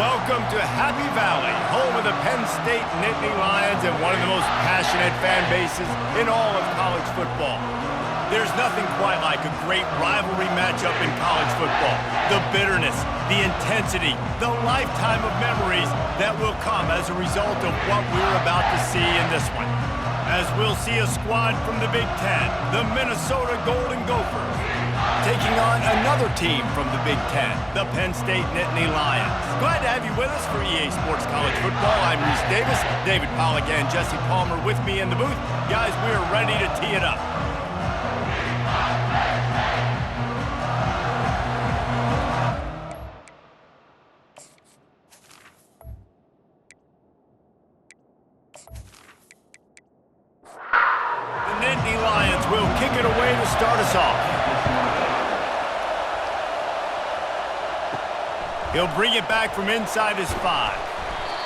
Welcome to Happy Valley, home of the Penn State Nittany Lions and one of the most passionate fan bases in all of college football. There's nothing quite like a great rivalry matchup in college football. The bitterness, the intensity, the lifetime of memories that will come as a result of what we're about to see in this one. As we'll see a squad from the Big Ten, the Minnesota Golden Gophers, taking on another team from the Big Ten, the Penn State Nittany Lions. Glad to have you with us for EA Sports College Football. I'm Reese Davis, David Pollack and Jesse Palmer with me in the booth. Guys, we are ready to tee it up. The Nittany Lions will kick it away to start us off. He'll bring it back from inside his 5.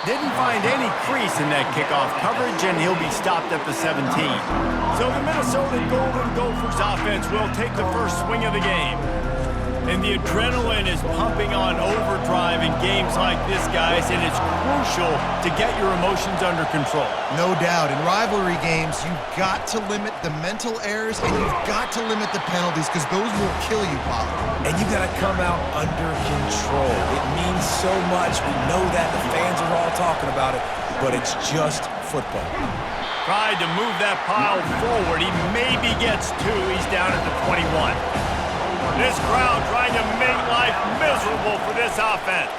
Didn't find any crease in that kickoff coverage, and he'll be stopped at the 17. So the Minnesota Golden Gophers offense will take the first swing of the game. And the adrenaline is pumping on overdrive in games like this, guys, and it's crucial to get your emotions under control. No doubt. In rivalry games, you've got to limit the mental errors, and you've got to limit the penalties, because those will kill you, Pollard. And you got to come out under control. It means so much. We know that. The fans are all talking about it, but it's just football. Tried to move that pile forward. He maybe gets 2. He's down at the 21. This crowd trying to make life miserable for this offense.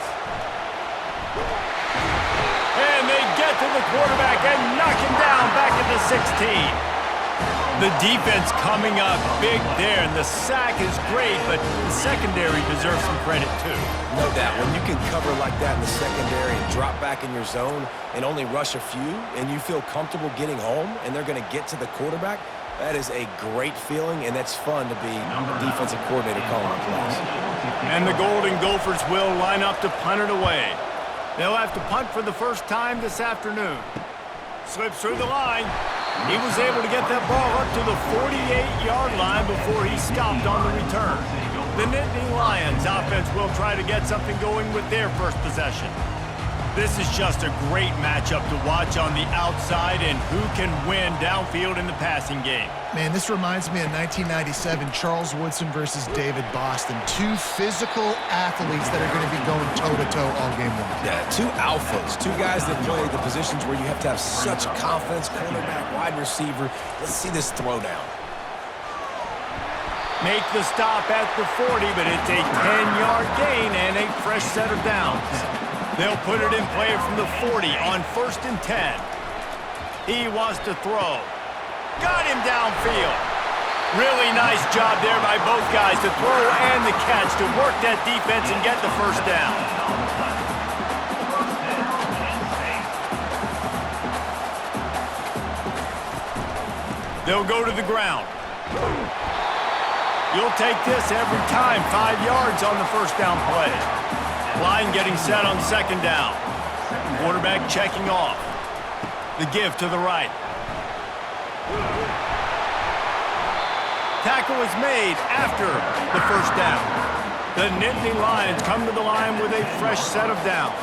And they get to the quarterback and knock him down back at the 16. The defense coming up big there, and the sack is great, but the secondary deserves some credit too. No doubt. When you can cover like that in the secondary and drop back in your zone and only rush a few, and you feel comfortable getting home, and they're going to get to the quarterback, that is a great feeling, and that's fun to be a defensive coordinator calling the plays. And the Golden Gophers will line up to punt it away. They'll have to punt for the first time this afternoon. Slips through the line. He was able to get that ball up to the 48-yard line before he stopped on the return. The Nittany Lions offense will try to get something going with their first possession. This is just a great matchup to watch on the outside, and who can win downfield in the passing game. Man, this reminds me of 1997, Charles Woodson versus David Boston. 2 physical athletes that are going to be going toe-to-toe all game long. Yeah, 2 alphas, 2 guys that play the positions where you have to have such confidence, cornerback, wide receiver. Let's see this throwdown. Make the stop at the 40, but it's a 10-yard gain and a fresh set of downs. They'll put it in play from the 40 on 1st and 10. He wants to throw. Got him downfield. Really nice job there by both guys, the throw and the catch, to work that defense and get the first down. They'll go to the ground. You'll take this every time. 5 yards on the first down play. Line getting set on 2nd down. Quarterback checking off. The give to the right. Tackle is made after the first down. The Nittany Lions come to the line with a fresh set of downs.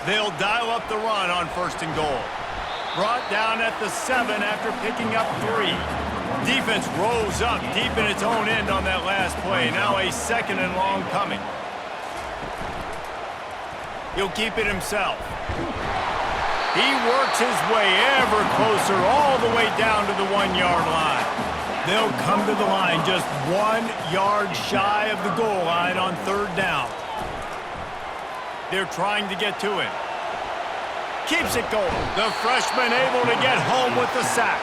They'll dial up the run on 1st and goal. Brought down at the 7 after picking up 3. Defense rose up deep in its own end on that last play. Now a 2nd and long coming. He'll keep it himself. He works his way ever closer all the way down to the 1-yard line. They'll come to the line just 1 yard shy of the goal line on 3rd down. They're trying to get to him. Keeps it going. The freshman able to get home with the sack.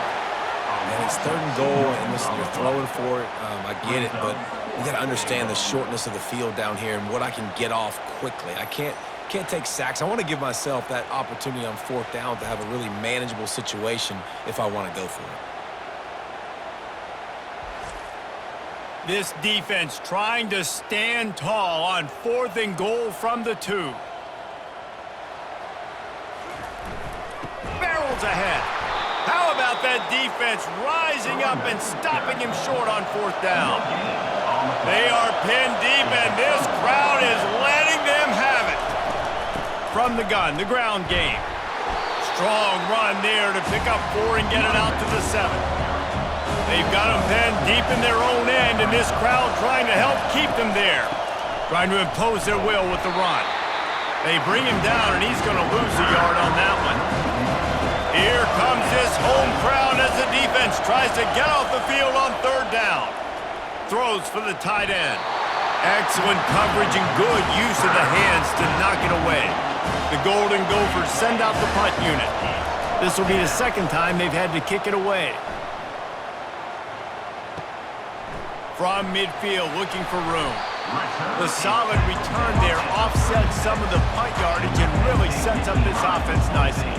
And it's 3rd and goal, and listen, you're throwing for it. I get it, but you got to understand the shortness of the field down here and what I can get off quickly. I can't take sacks. I want to give myself that opportunity on 4th down to have a really manageable situation if I want to go for it. This defense trying to stand tall on 4th and goal from the 2. Barrels ahead. How about that defense rising up and stopping him short on 4th down? They are pinned deep, and this crowd is letting from the gun, the ground game. Strong run there to pick up 4 and get it out to the 7. They've got them Penn deep in their own end, and this crowd trying to help keep them there. Trying to impose their will with the run. They bring him down, and he's going to lose a yard on that one. Here comes this home crowd as the defense tries to get off the field on 3rd down. Throws for the tight end. Excellent coverage and good use of the hands to knock it away. The Golden Gophers send out the punt unit. This will be the 2nd time they've had to kick it away. From midfield, looking for room. The solid return there offsets some of the punt yardage and really sets up this offense nicely.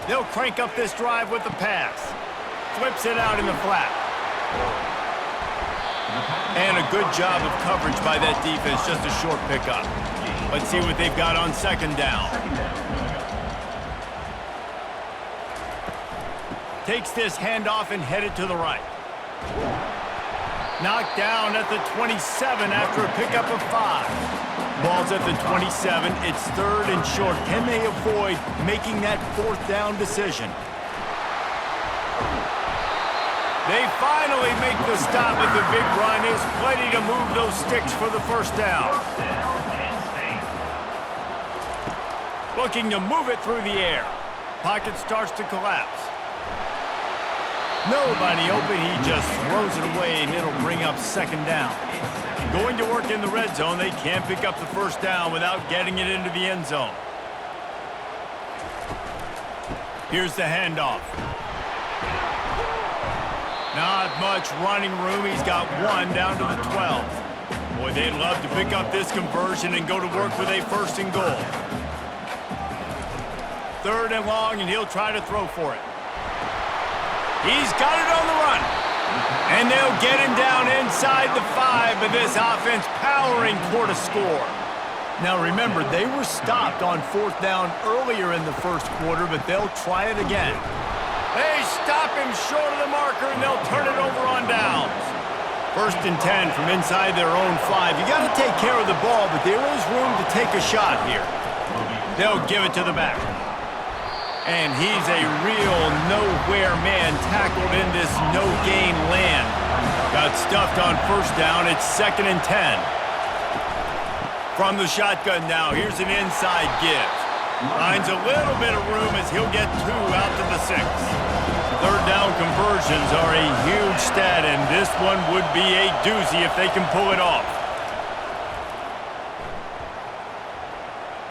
They'll crank up this drive with the pass. Flips it out in the flat. And a good job of coverage by that defense, just a short pickup. Let's see what they've got on 2nd down. Takes this handoff and headed to the right. Knocked down at the 27 after a pickup of 5. Ball's at the 27. It's 3rd and short. Can they avoid making that 4th down decision? They finally make the stop with the big run. Is plenty to move those sticks for the 1st down. Looking to move it through the air. Pocket starts to collapse. Nobody open. He just throws it away, and it'll bring up 2nd down. Going to work in the red zone. They can't pick up the 1st down without getting it into the end zone. Here's the handoff. Not much running room. He's got 1 down to the 12. Boy, they'd love to pick up this conversion and go to work with a 1st and goal. 3rd and long, and he'll try to throw for it. He's got it on the run. And they'll get him down inside the 5, but this offense powering toward a score. Now remember, they were stopped on 4th down earlier in the 1st quarter, but they'll try it again. They stop him short of the marker, and they'll turn it over on downs. 1st and 10 from inside their own 5. You got to take care of the ball, but there is room to take a shot here. They'll give it to the back. And he's a real nowhere man tackled in this no-gain land. Got stuffed on 1st down. It's 2nd and 10. From the shotgun now, here's an inside give. Finds a little bit of room as he'll get 2 out to the 6. 3rd down conversions are a huge stat, and this one would be a doozy if they can pull it off.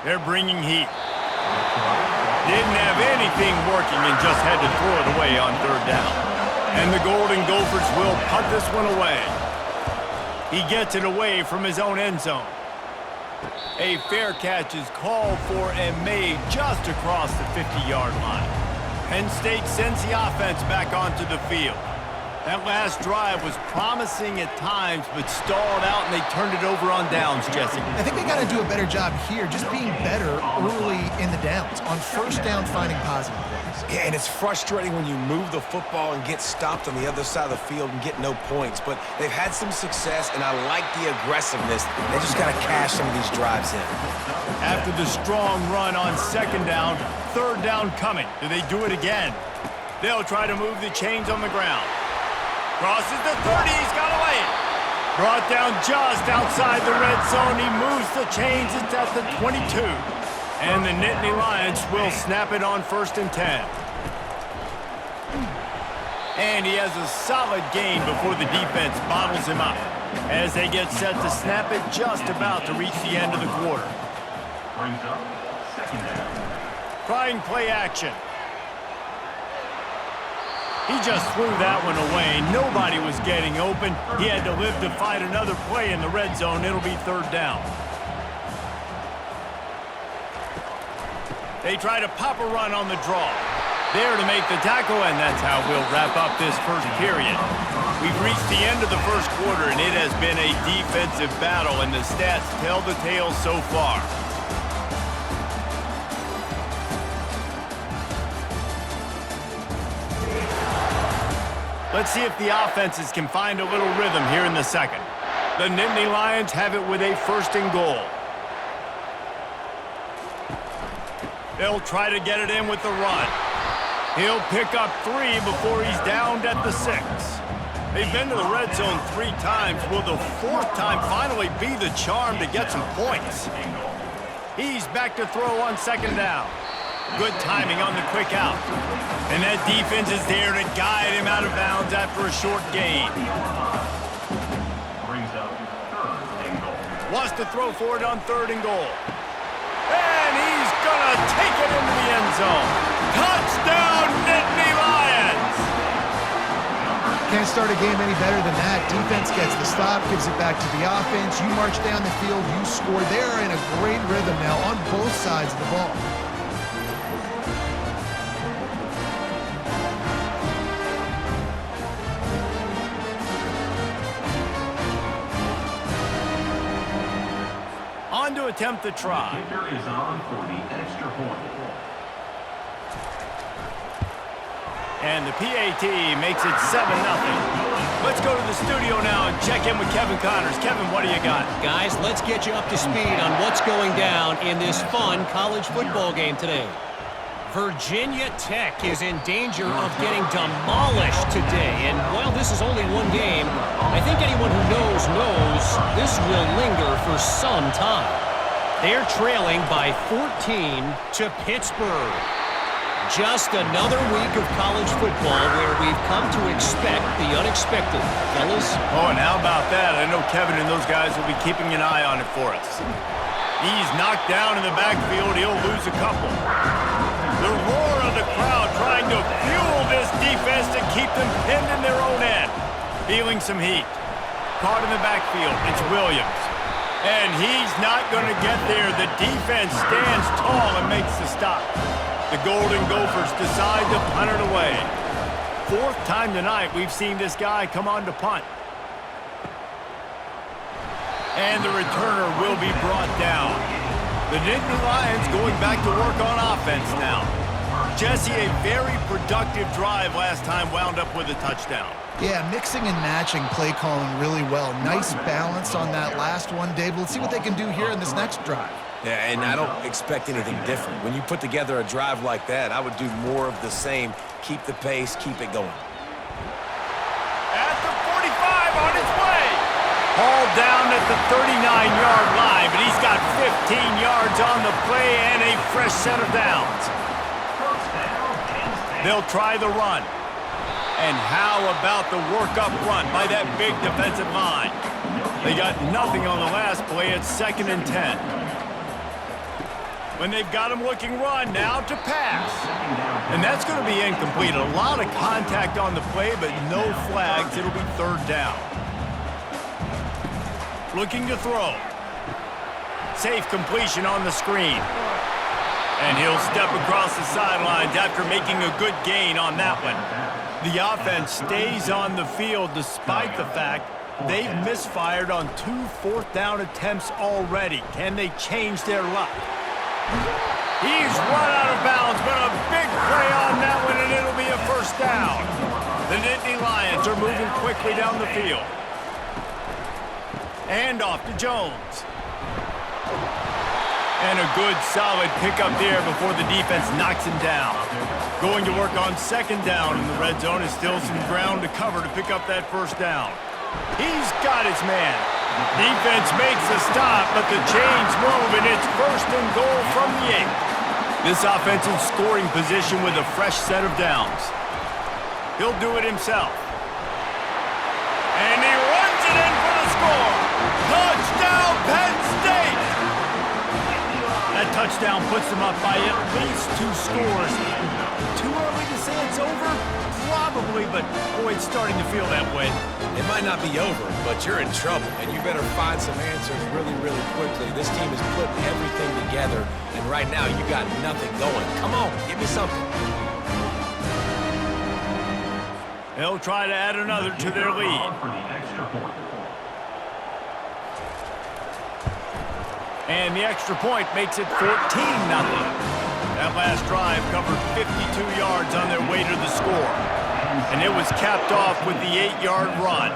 They're bringing heat. Didn't have anything working and just had to throw it away on 3rd down. And the Golden Gophers will punt this one away. He gets it away from his own end zone. A fair catch is called for and made just across the 50-yard line. Penn State sends the offense back onto the field. That last drive was promising at times, but stalled out, and they turned it over on downs, Jesse. I think they got to do a better job here, just being better early in the downs. On 1st down, finding positive plays. Yeah, and it's frustrating when you move the football and get stopped on the other side of the field and get no points. But they've had some success, and I like the aggressiveness. They just got to cash some of these drives in. After the strong run on 2nd down, 3rd down coming. Do they do it again? They'll try to move the chains on the ground. Crosses the 30, he's got away. Brought down just outside the red zone. He moves the chains, it's at the 22. And the Nittany Lions will snap it on 1st and 10. And he has a solid gain before the defense bottles him up. As they get set to snap it, just about to reach the end of the quarter. Brings up 2nd down. Trying play action. He just threw that one away. Nobody was getting open. He had to live to fight another play in the red zone. It'll be 3rd down. They try to pop a run on the draw. There to make the tackle, and that's how we'll wrap up this 1st period. We've reached the end of the 1st quarter, and it has been a defensive battle, and the stats tell the tale so far. Let's see if the offenses can find a little rhythm here in the 2nd. The Nittany Lions have it with a 1st and goal. They'll try to get it in with the run. He'll pick up 3 before he's downed at the 6. They've been to the red zone 3 times. Will the 4th time finally be the charm to get some points? He's back to throw on 2nd down. Good timing on the quick out. And that defense is there to guide him out of bounds after a short gain. Brings up 3rd and goal. Wants to throw for it on 3rd and goal. And he's going to take it into the end zone. Touchdown, Nittany Lions! Can't start a game any better than that. Defense gets the stop, gives it back to the offense. You march down the field, you score. They're in a great rhythm now on both sides of the ball. On to attempt the try. Kicker is on for the extra point. And the PAT makes it 7-0. Let's go to the studio now and check in with Kevin Connors. Kevin, what do you got? Guys, let's get you up to speed on what's going down in this fun college football game today. Virginia Tech is in danger of getting demolished today. And while this is only one game, I think anyone who knows this will linger for some time. They're trailing by 14 to Pittsburgh. Just another week of college football where we've come to expect the unexpected. Fellas? Oh, and how about that? I know Kevin and those guys will be keeping an eye on it for us. He's knocked down in the backfield. He'll lose a couple. The roar of the crowd trying to fuel this defense to keep them pinned in their own end. Feeling some heat. Caught in the backfield. It's Williams. And he's not going to get there. The defense stands tall and makes the stop. The Golden Gophers decide to punt it away. 4th time tonight we've seen this guy come on to punt. And the returner will be brought down. The Nittany Lions going back to work on offense now. Jesse, a very productive drive last time wound up with a touchdown. Yeah, mixing and matching play calling really well. Nice balance on that last one, Dave. Let's see what they can do here in this next drive. Yeah, and I don't expect anything different. When you put together a drive like that, I would do more of the same. Keep the pace, keep it going. At the 45 on his way. Hauled down at the 39-yard line, but he's got 15 yards on the play and a fresh set of downs. They'll try the run. And how about the work up front by that big defensive line? They got nothing on the last play. It's 2nd and 10. When they've got him looking run, now to pass. And that's going to be incomplete. A lot of contact on the play, but no flags. It'll be 3rd down. Looking to throw. Safe completion on the screen. And he'll step across the sidelines after making a good gain on that one. The offense stays on the field despite the fact they've misfired on 2 4th down attempts already. Can they change their luck? He's run out of bounds, but a big play on that one, and it'll be a 1st down. The Nittany Lions are moving quickly down the field. And off to Jones. And a good, solid pickup there before the defense knocks him down. Going to work on 2nd down in the red zone is still some ground to cover to pick up that 1st down. He's got his man. Defense makes the stop, but the chains move, and it's 1st and goal from the 8. This offensive scoring position with a fresh set of downs. He'll do it himself. And he runs it in for the score. Touchdown, Penn State! That touchdown puts them up by at least 2 scores. Too early to say it's over? Probably, but boy, it's starting to feel that way. It might not be over, but you're in trouble, and you better find some answers really, really quickly. This team is putting everything together, and right now you got nothing going. Come on, give me something. They'll try to add another to their lead. And the extra point makes it 14-0. That last drive covered 52 yards on their way to the score. And it was capped off with the 8-yard run.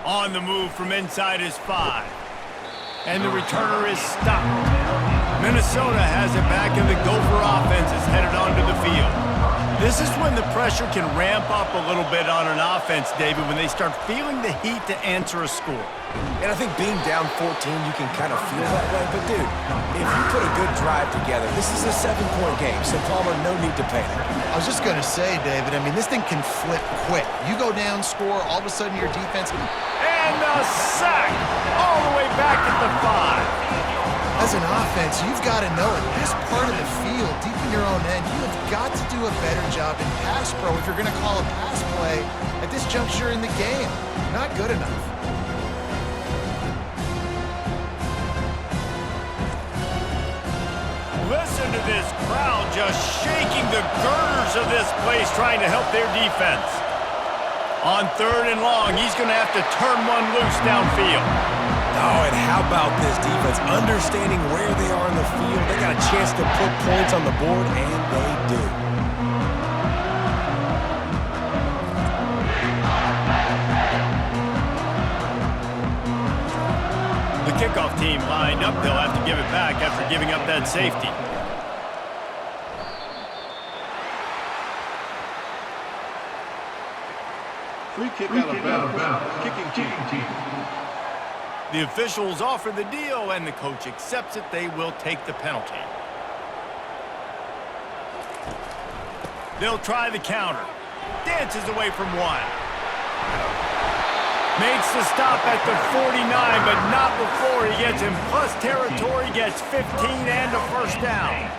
On the move from inside his 5. And the returner is stopped. Minnesota has it back, and the Gopher offense is headed onto the field. This is when the pressure can ramp up a little bit on an offense, David, when they start feeling the heat to answer a score. And I think being down 14, you can kind of feel that way. But, dude, if you put a good drive together, this is a 7-point game, so, Palmer, no need to panic. I was just going to say, David, I mean, this thing can flip quick. You go down, score, all of a sudden your defense... And the sack all the way back at the 5. As an offense, you've got to know it. This part of the field, deep in your own end, you have got to do a better job in pass pro if you're going to call a pass play at this juncture in the game. Not good enough. Listen to this crowd just shaking the girders of this place trying to help their defense. On 3rd and long, he's going to have to turn one loose downfield. Oh, and how about this defense? Understanding where they are in the field. They got a chance to put points on the board, and they do. The kickoff team lined up. They'll have to give it back after giving up that safety. Free kick out of bounds. Kicking team. The officials offer the deal, and the coach accepts it. They will take the penalty. They'll try the counter. Dances away from one. Makes the stop at the 49, but not before he gets in plus territory, gets 15 and a first down.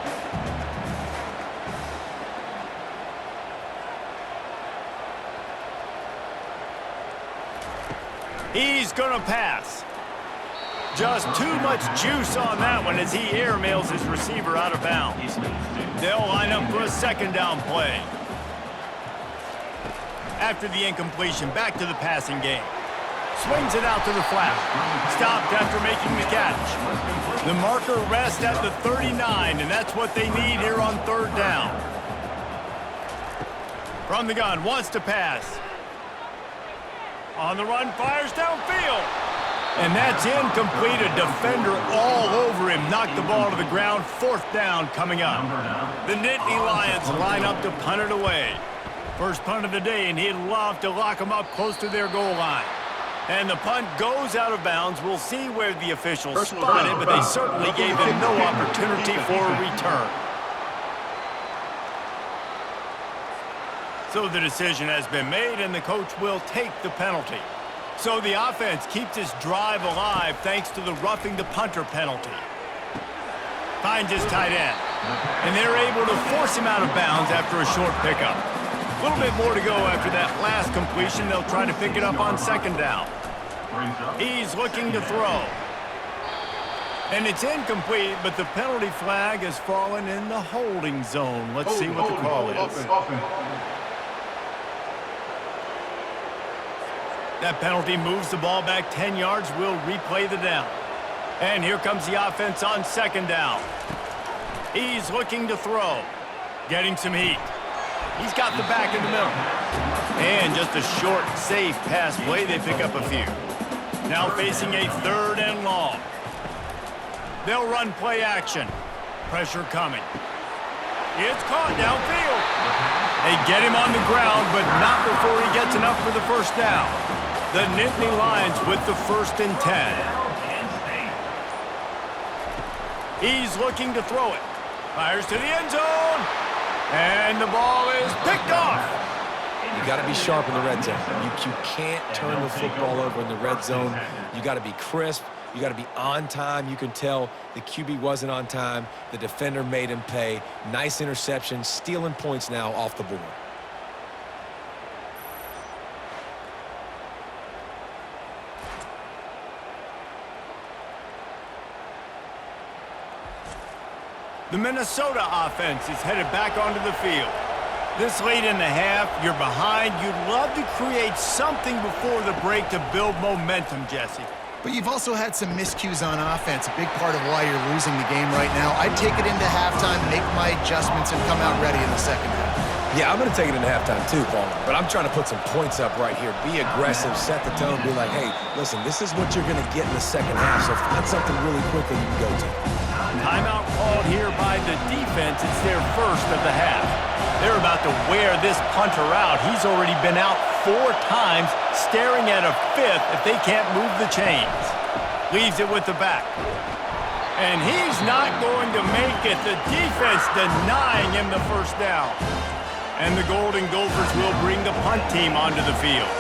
He's going to pass. Just too much juice on that one as he airmails his receiver out of bounds. They'll line up for a 2nd down play. After the incompletion, back to the passing game. Swings it out to the flat. Stopped after making the catch. The marker rests at the 39, and that's what they need here on 3rd down. From the gun, wants to pass. On the run, fires downfield. And that's incomplete. A defender all over him. Knocked the ball to the ground. 4th down coming up. The Nittany Lions line up to punt it away. First punt of the day, and he'd love to lock them up close to their goal line. And the punt goes out of bounds. We'll see where the officials spot it, but they certainly gave him no opportunity for a return. So the decision has been made, and the coach will take the penalty. So the offense keeps this drive alive thanks to the roughing the punter penalty. Finds his tight end. And they're able to force him out of bounds after a short pickup. A little bit more to go after that last completion. They'll try to pick it up on 2nd down. He's looking to throw. And it's incomplete, but the penalty flag has fallen in the holding zone. Let's see what the call is. That penalty moves the ball back 10 yards. We'll replay the down. And here comes the offense on 2nd down. He's looking to throw. Getting some heat. He's got the back in the middle. And just a short, safe pass play. They pick up a few. Now facing a 3rd and long. They'll run play action. Pressure coming. It's caught downfield. They get him on the ground, but not before he gets enough for the first down. The Nittany Lions with the 1st and 10. He's looking to throw it. Fires to the end zone. And the ball is picked off. You got to be sharp in the red zone. You can't turn the football over in the red zone. You got to be crisp. You got to be on time. You can tell the QB wasn't on time. The defender made him pay. Nice interception, stealing points now off the board. The Minnesota offense is headed back onto the field. This late in the half, you're behind. You'd love to create something before the break to build momentum, Jesse. But you've also had some miscues on offense, a big part of why you're losing the game right now. I'd take it into halftime, make my adjustments, and come out ready in the 2nd half. Yeah, I'm going to take it into halftime too, Paul. But I'm trying to put some points up right here. Be aggressive, set the tone, be like, hey, listen, this is what you're going to get in the second half, so find something really quickly you can go to. Timeout called here by the defense. It's their first of the half. They're about to wear this punter out. He's already been out 4 times, staring at a 5th if they can't move the chains. Leaves it with the back. And he's not going to make it. The defense denying him the first down. And the Golden Gophers will bring the punt team onto the field.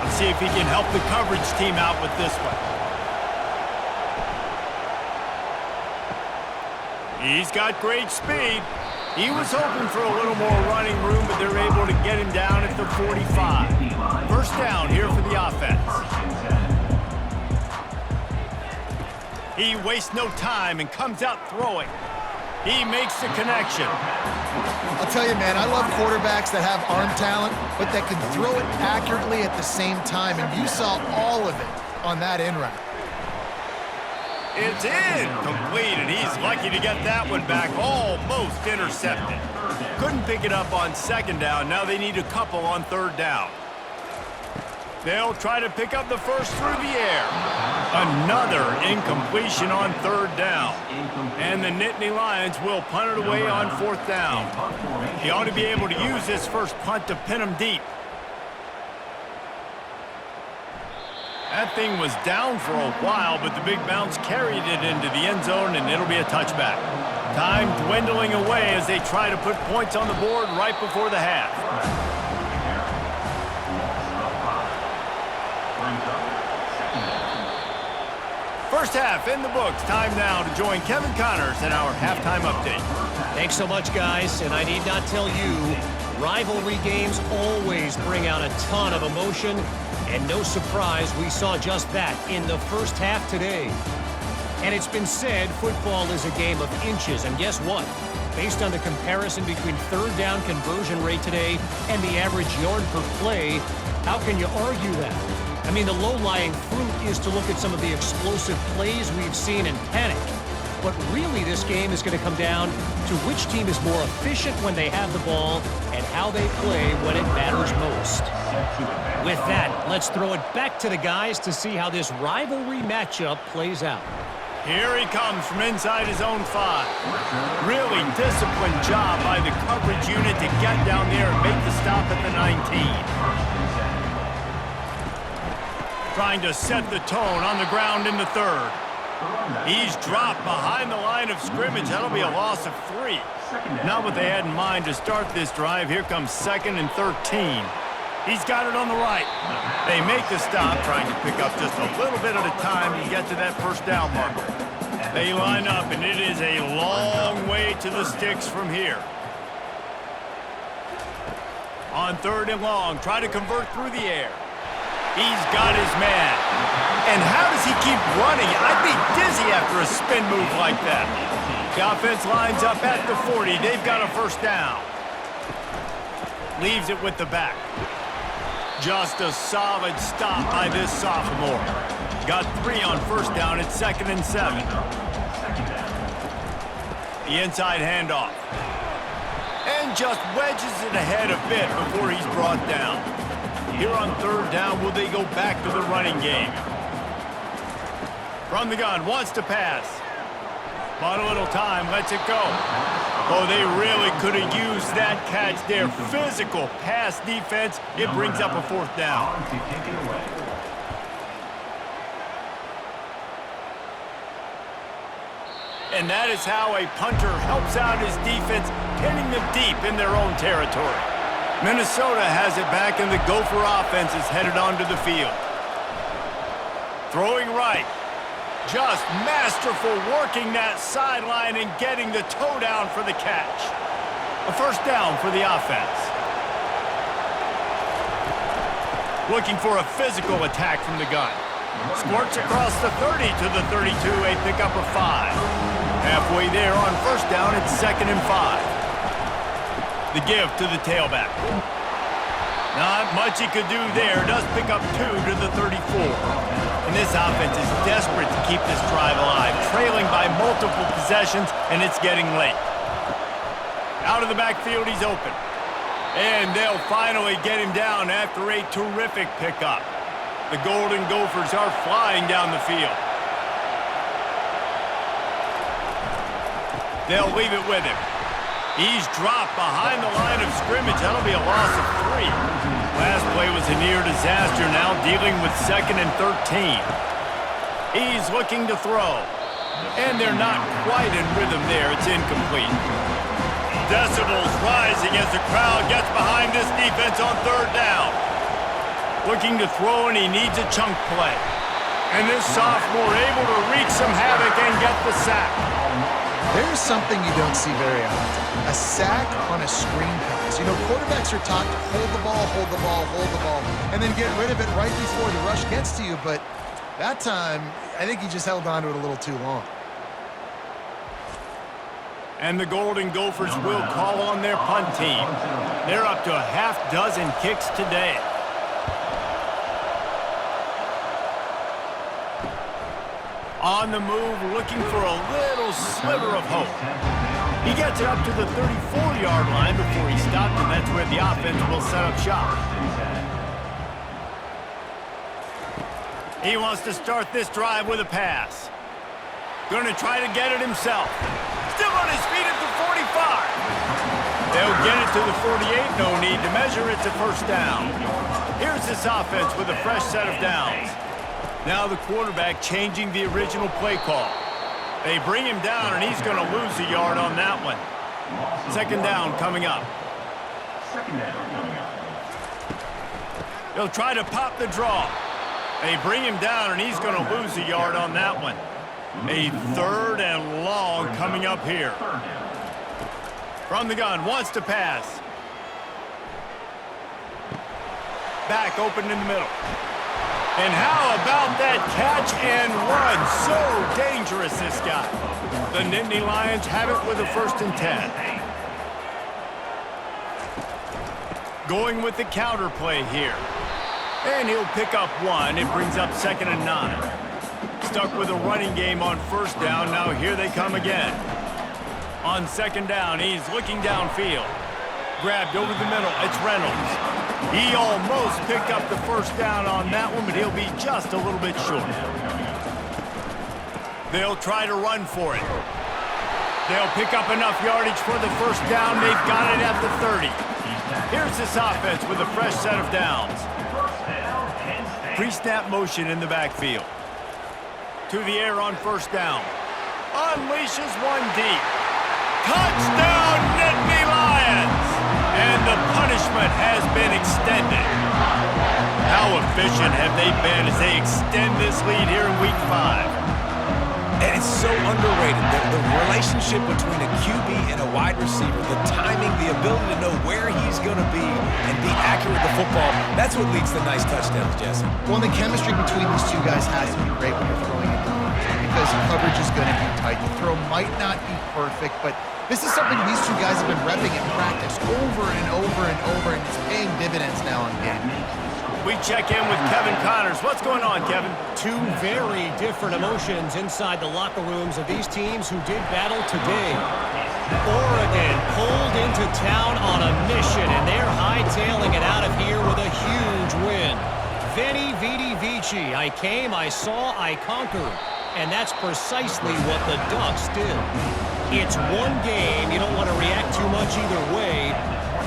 Let's see if he can help the coverage team out with this one. He's got great speed. He was hoping for a little more running room, but they're able to get him down at the 45. First down here for the offense. He wastes no time and comes out throwing. He makes the connection. I'll tell you, man, I love quarterbacks that have arm talent, but that can throw it accurately at the same time, and you saw all of it on that in route. It's incomplete, and he's lucky to get that one back. Almost intercepted. Couldn't pick it up on second down. Now they need a couple on third down. They'll try to pick up the first through the air. Another incompletion on third down. And the Nittany Lions will punt it away on fourth down. He ought to be able to use this first punt to pin him deep. That thing was down for a while, but the big bounce carried it into the end zone, and it'll be a touchback. Time dwindling away as they try to put points on the board right before the half. First half in the books. Time now to join Kevin Connors in our halftime update. Thanks so much, guys. And I need not tell you, rivalry games always bring out a ton of emotion. And no surprise, we saw just that in the first half today. And it's been said, football is a game of inches. And guess what? Based on the comparison between third down conversion rate today and the average yard per play, how can you argue that? I mean, the low-lying fruit is to look at some of the explosive plays we've seen and panic. But really, this game is going to come down to which team is more efficient when they have the ball and how they play when it matters most. With that, let's throw it back to the guys to see how this rivalry matchup plays out. Here he comes from inside his own 5. Really disciplined job by the coverage unit to get down there and make the stop at the 19. Trying to set the tone on the ground in the third. He's dropped behind the line of scrimmage. That'll be a loss of 3. Not what they had in mind to start this drive. Here comes 2nd and 13. He's got it on the right. They make the stop, trying to pick up just a little bit at a time to get to that first down marker. They line up, and it is a long way to the sticks from here. On 3rd and long, try to convert through the air. He's got his man. And how does he keep running? I'd be dizzy after a spin move like that. The offense lines up at the 40. They've got a first down. Leaves it with the back. Just a solid stop by this sophomore. Got 3 on first down at 2nd and 7. The inside handoff. And just wedges it ahead a bit before he's brought down. Here on 3rd down, will they go back to the running game? From the gun, wants to pass. But a little time, lets it go. Oh, they really could have used that catch there. Physical pass defense. It brings up a 4th down. And that is how a punter helps out his defense, pinning them deep in their own territory. Minnesota has it back, and the Gopher offense is headed onto the field. Throwing right. Just masterful working that sideline and getting the toe down for the catch. A first down for the offense. Looking for a physical attack from the gun. Squirts across the 30 to the 32, a pickup of 5. Halfway there on first down, it's 2nd and 5. The give to the tailback. Not much he could do there. Does pick up 2 to the 34. And this offense is desperate to keep this drive alive, trailing by multiple possessions, and it's getting late. Out of the backfield, he's open. And they'll finally get him down after a terrific pickup. The Golden Gophers are flying down the field. They'll leave it with him. He's dropped behind the line of scrimmage. That'll be a loss of 3. Last play was a near disaster, now dealing with 2nd and 13. He's looking to throw. And they're not quite in rhythm there. It's incomplete. Decibels rising as the crowd gets behind this defense on 3rd down. Looking to throw, and he needs a chunk play. And this sophomore able to wreak some havoc and get the sack. There's something you don't see very often. A sack on a screen pass. You know, quarterbacks are taught to hold the ball, hold the ball, hold the ball, and then get rid of it right before the rush gets to you. But that time, I think he just held on to it a little too long. And the Golden Gophers will call on their punt team. They're up to a half-dozen kicks today. On the move, looking for a little sliver of hope. He gets it up to the 34-yard line before he stopped, and that's where the offense will set up shop. He wants to start this drive with a pass. Going to try to get it himself. Still on his feet at the 45. They'll get it to the 48. No need to measure. It's a first down. Here's this offense with a fresh set of downs. Now the quarterback changing the original play call. They bring him down, and he's going to lose a yard on that one. 2nd down coming up. He'll try to pop the draw. They bring him down, and he's going to lose a yard on that one. A 3rd and long coming up here. From the gun, wants to pass. Back open in the middle. And how about that catch and run? So dangerous, this guy. The Nittany Lions have it with a 1st and 10. Going with the counter play here. And he'll pick up 1. It brings up 2nd and 9. Stuck with a running game on 1st down. Now here they come again. On 2nd down, he's looking downfield. Grabbed over the middle. It's Reynolds. He almost picked up the 1st down on that one, but he'll be just a little bit short. They'll try to run for it. They'll pick up enough yardage for the 1st down. They've got it at the 30. Here's this offense with a fresh set of downs. Pre-snap motion in the backfield. To the air on 1st down. Unleashes one deep. Touchdown, Nittany Lions! And the punishment has been extended. How efficient have they been as they extend this lead here in Week 5? And it's so underrated. The relationship between a QB and a wide receiver, the timing, the ability to know where he's going to be and be accurate with the football, that's what leads to nice touchdowns, Jesse. Well, the chemistry between these two guys has to be great when you're throwing it because coverage is going to be tight. The throw might not be perfect, but this is something these two guys have been repping in practice over and over and over, and it's paying dividends now in game. We check in with Kevin Connors. What's going on, Kevin? 2 very different emotions inside the locker rooms of these teams who did battle today. Oregon pulled into town on a mission, and they're hightailing it out of here with a huge win. Veni, vidi, vici. I came, I saw, I conquered. And that's precisely what the Ducks did. It's one game. You don't want to react too much either way.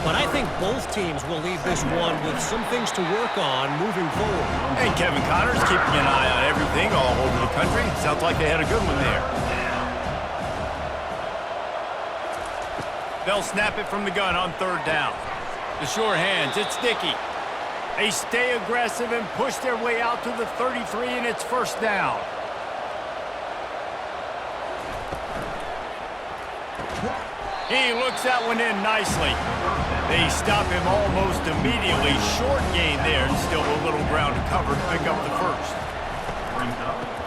But I think both teams will leave this one with some things to work on moving forward. And Kevin Connors keeping an eye on everything all over the country. Sounds like they had a good one there. They'll snap it from the gun on 3rd down. The sure hands, it's Dickey. They stay aggressive and push their way out to the 33, and it's 1st down. He looks that one in nicely. They stop him almost immediately. Short gain there, and still a little ground to cover to pick up the 1st.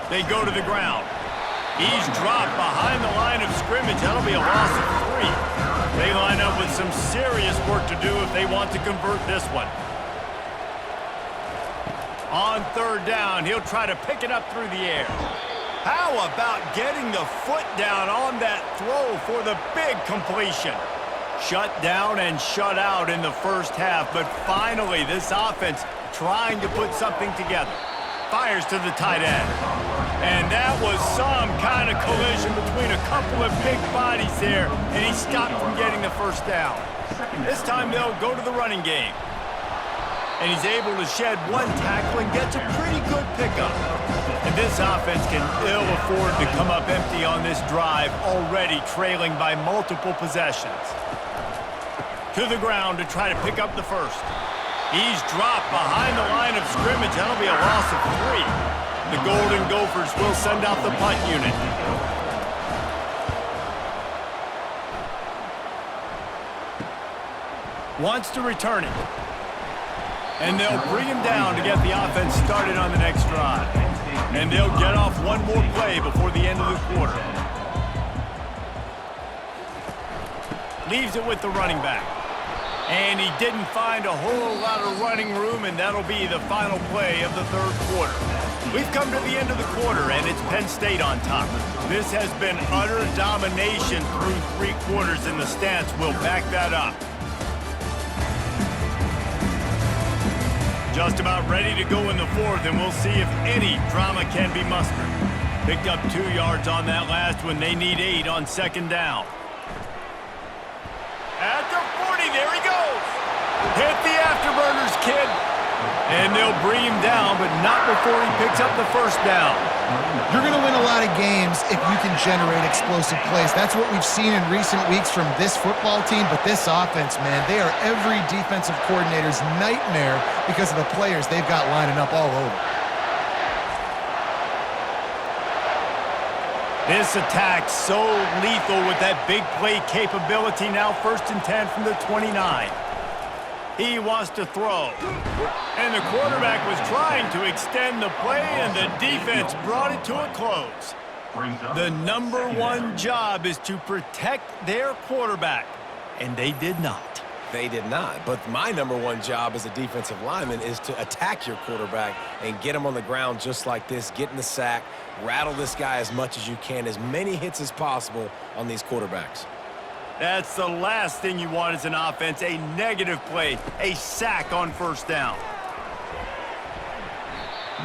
They go to the ground. He's dropped behind the line of scrimmage. That'll be a loss of 3. They line up with some serious work to do if they want to convert this one. On 3rd down, he'll try to pick it up through the air. How about getting the foot down on that throw for the big completion? Shut down and shut out in the first half, but finally this offense trying to put something together. Fires to the tight end. And that was some kind of collision between a couple of big bodies there, and he stopped from getting the first down. This time they'll go to the running game. And he's able to shed one tackle and gets a pretty good pickup. And this offense can ill afford to come up empty on this drive, already trailing by multiple possessions. To the ground to try to pick up the first. He's dropped behind the line of scrimmage. That'll be a loss of 3. The Golden Gophers will send out the punt unit. Wants to return it. And they'll bring him down to get the offense started on the next drive. And they'll get off one more play before the end of the quarter. Leaves it with the running back. And he didn't find a whole lot of running room, and that'll be the final play of the third quarter. We've come to the end of the quarter, and it's Penn State on top. This has been utter domination through 3 quarters, and the stats will back that up. Just about ready to go in the fourth, and we'll see if any drama can be mustered. Picked up 2 yards on that last one. They need 8 on second down. At the 40, there he goes. Hit the afterburners, kid. And they'll bring him down, but not before he picks up the first down. You're going to win a lot of games if you can generate explosive plays. That's what we've seen in recent weeks from this football team, but this offense, man, they are every defensive coordinator's nightmare because of the players they've got lining up all over. This attack so lethal with that big play capability. Now 1st and 10 from the 29. He wants to throw. And the quarterback was trying to extend the play, and the defense brought it to a close. The #1 job is to protect their quarterback, and they did not. They did not. But my #1 job as a defensive lineman is to attack your quarterback and get him on the ground just like this, get in the sack, rattle this guy as much as you can, as many hits as possible on these quarterbacks. That's the last thing you want as an offense, a negative play, a sack on first down.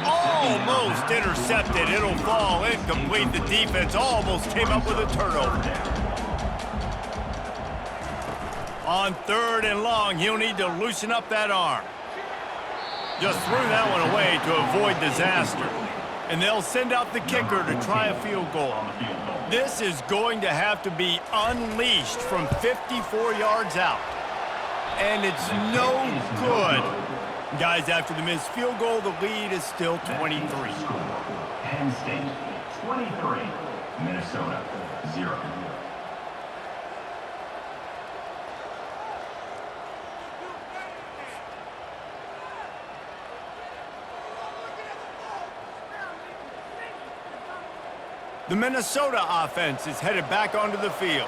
Almost intercepted. It'll fall incomplete. The defense almost came up with a turnover. On 3rd and long, he'll need to loosen up that arm. Just threw that one away to avoid disaster. And they'll send out the kicker to try a field goal. This is going to have to be unleashed from 54 yards out. And it's no good. Guys, after the missed field goal, the lead is still 23. Penn State 23, Minnesota 0. The Minnesota offense is headed back onto the field.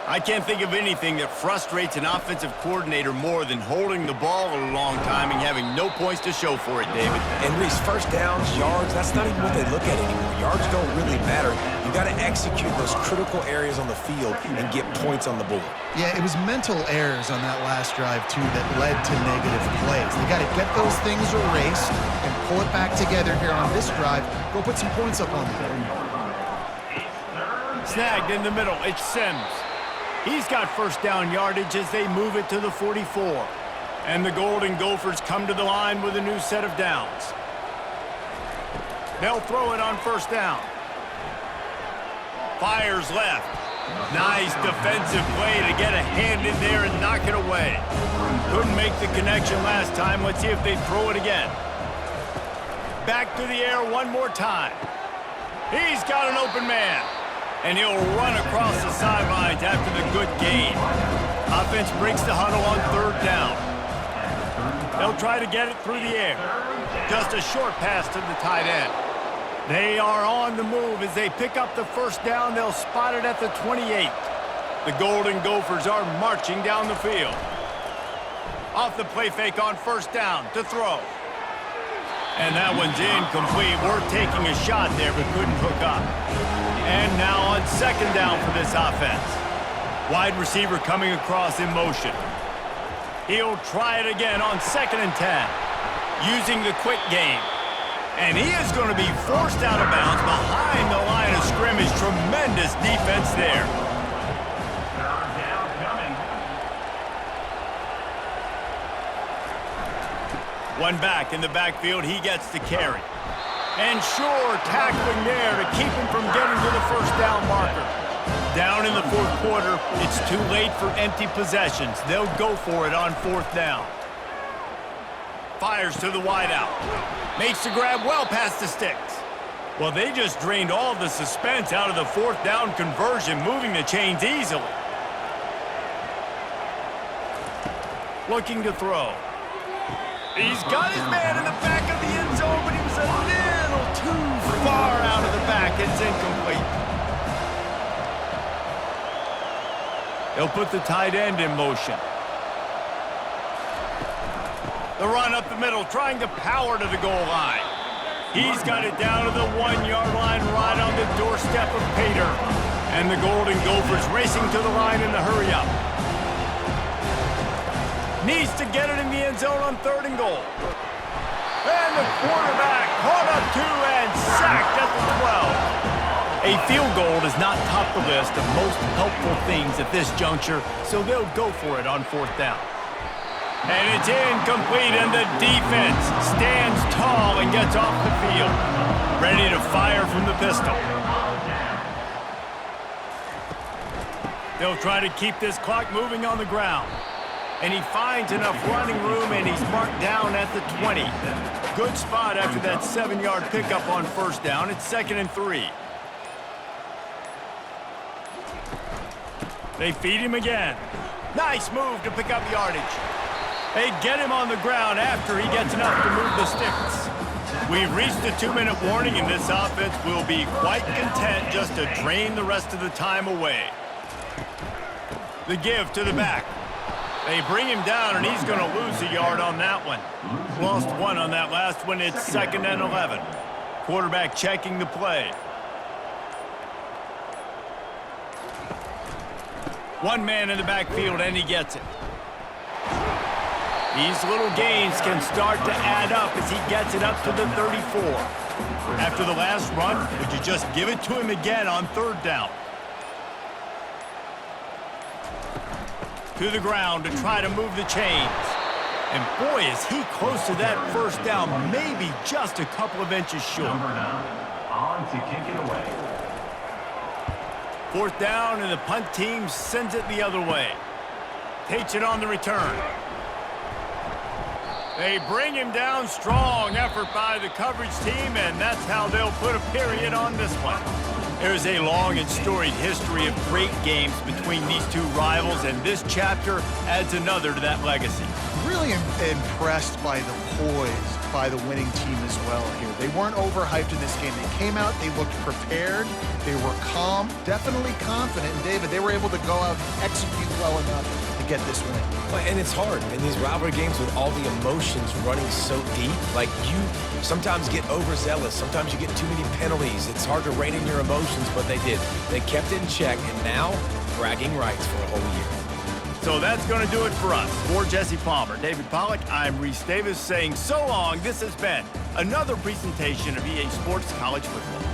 I can't think of anything that frustrates an offensive coordinator more than holding the ball a long time and having no points to show for it, David. And Reese, first downs, yards, that's not even what they look at anymore. Yards don't really matter. You got to execute those critical areas on the field and get points on the board. Yeah, it was mental errors on that last drive, too, that led to negative plays. They got to get those things erased and pull it back together here on this drive. Go put some points up on the board. Snagged in the middle, it's Sims. He's got first down yardage as they move it to the 44. And the Golden Gophers come to the line with a new set of downs. They'll throw it on first down. Fires left. Nice defensive play to get a hand in there and knock it away. Couldn't make the connection last time. Let's see if they throw it again. Back to the air one more time. He's got an open man. And he'll run across the sidelines after the good gain. Offense breaks the huddle on 3rd down. They'll try to get it through the air. Just a short pass to the tight end. They are on the move. As they pick up the first down, they'll spot it at the 28. The Golden Gophers are marching down the field. Off the play fake on first down to throw. And that one's incomplete. Worth taking a shot there, but couldn't hook up. And now on second down for this offense. Wide receiver coming across in motion. He'll try it again on 2nd and 10. Using the quick game. And he is going to be forced out of bounds behind the line of scrimmage. Tremendous defense there. Third down coming. One back in the backfield. He gets the carry. And sure, tackling there to keep him from getting to the first down marker. Down in the 4th quarter, it's too late for empty possessions. They'll go for it on 4th down. Fires to the wideout. Makes the grab well past the sticks. Well, they just drained all the suspense out of the 4th down conversion, moving the chains easily. Looking to throw. He's got his man in the back of the end zone, but he was a little too far out of the back. It's incomplete. They'll put the tight end in motion. The run up the middle, trying to power to the goal line. He's got it down to the 1-yard line, right on the doorstep of Pater. And the Golden Gophers racing to the line in the hurry-up. Needs to get it in the end zone on 3rd and goal. And the quarterback caught up to and sacked at the 12. A field goal does not top the list of most helpful things at this juncture, so they'll go for it on 4th down. And it's incomplete, and the defense stands tall and gets off the field. Ready to fire from the pistol. They'll try to keep this clock moving on the ground. And he finds enough running room, and he's marked down at the 20. Good spot after that 7-yard pickup on 1st down. It's 2nd and 3. They feed him again. Nice move to pick up yardage. They get him on the ground after he gets enough to move the sticks. We've reached the 2-minute warning, and this offense will be quite content just to drain the rest of the time away. The give to the back. They bring him down, and he's going to lose a yard on that one. Lost 1 on that last one. It's 2nd and 11. Quarterback checking the play. One man in the backfield, and he gets it. These little gains can start to add up as he gets it up to the 34. After the last run, would you just give it to him again on 3rd down? To the ground to try to move the chains. And boy, is he close to that 1st down, maybe just a couple of inches short. Number 9, on to kick it away. 4th down, and the punt team sends it the other way. Takes it on the return. They bring him down. Strong effort by the coverage team, and that's how they'll put a period on this one. There's a long and storied history of great games between these two rivals, and this chapter adds another to that legacy. Really impressed by the poise by the winning team as well here. They weren't overhyped in this game. They came out, they looked prepared, they were calm, definitely confident. And David, they were able to go out and execute well enough to get this win. And it's hard in these rivalry games with all the emotions running so deep. Like, you sometimes get overzealous. Sometimes you get too many penalties. It's hard to rein in your emotions, but they did. They kept it in check, and now bragging rights for a whole year. So that's going to do it for us. For Jesse Palmer, David Pollack, I'm Reese Davis saying so long. This has been another presentation of EA Sports College Football.